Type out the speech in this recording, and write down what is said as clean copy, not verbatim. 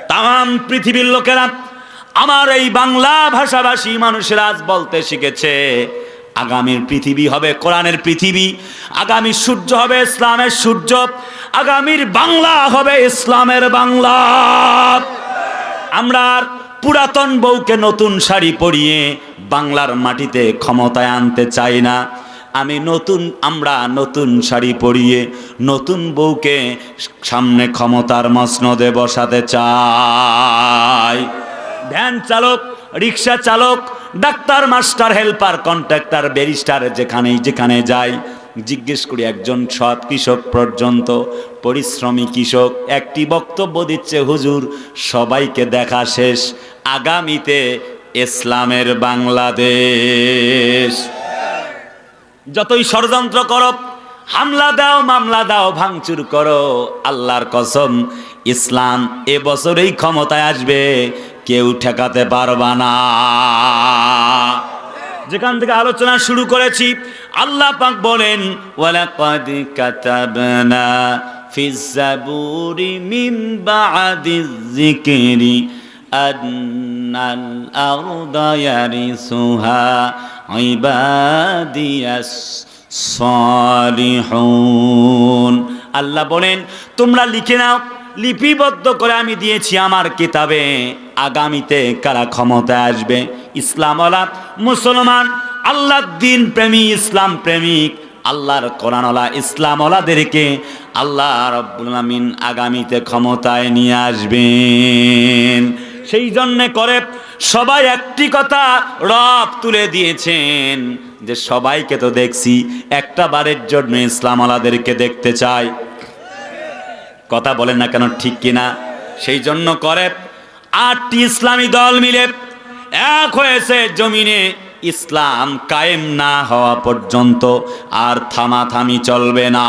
তাম পৃথিবীর লোকেরা আমার এই বাংলা ভাষাভাষী মানুষেরা আজ বলতে শিখেছে আগামীর পৃথিবী হবে কোরআনের পৃথিবী, আগামী সূর্য হবে ইসলামের সূর্য, আগামীর বাংলা হবে ইসলামের বাংলা। আমরা পুরাতন বউকে নতুন শাড়ি পরিয়ে বাংলার মাটিতে ক্ষমতায় আনতে চাই না। আমরা নতুন শাড়ি পরিয়ে নতুন বউকে সামনে ক্ষমতার মসনদে বসাতে চাই। ভ্যান চালক, রিক্সা চালক, doctor, master, helper, contractor, barrister যেখানে যাই জিজ্ঞেস করি একজন সৎ কৃষক পর্যন্ত, পরিশ্রমী কৃষক একটি বক্তব্য দিচ্ছে, হুজুর সবাইকে দেখা শেষ, আগামীতে ইসলামের বাংলাদেশ। যতই ষড়যন্ত্র করো, হামলা দাও, মামলা দাও, ভাঙচুর করো, আল্লাহর কসম ইসলাম এবছরেই ক্ষমতায় আসবে, কেউ ঠেকাতে পারবা না। যেখান থেকে আলোচনা শুরু করেছি আল্লাহ পাক বলেন ওয়ালাকাদ কাতাবনা ফিজ জাবুরি মিন বা'দিজ যিকরি আন্নাল আরদা ইয়ারিসুহা ইবাদিয়াস সালিহুন। আল্লাহ বলেন তোমরা লিখে নাও, লিপিবদ্ধ করে আমি দিয়েছি আমার কিতাবে, আগামীতে কারা ক্ষমতায় আসবে। ইসলামওয়ালা, মুসলমান, আল্লাহর দিন প্রেমী, ইসলাম প্রেমিক, আল্লাহর কোরআনওয়ালা ইসলামওয়ালাদেরকে আল্লাহ রাব্বুল আমিন আগামীতে ক্ষমতায় নিয়ে আসবেন। সেই জন্যে করে সবাই একটি কথা রব তুলে দিয়েছেন যে সবাইকে তো দেখছি, একটা বারের জন্য ইসলামওয়ালাদেরকে দেখতে চাই। কথা বলেন না কেন, ঠিক কিনা? সেই জন্য করে 8টি ইসলামী দল মিলে এক হয়েছে জমিনে ইসলাম কায়েম না হওয়া পর্যন্ত আর থামাথামি চলবে না।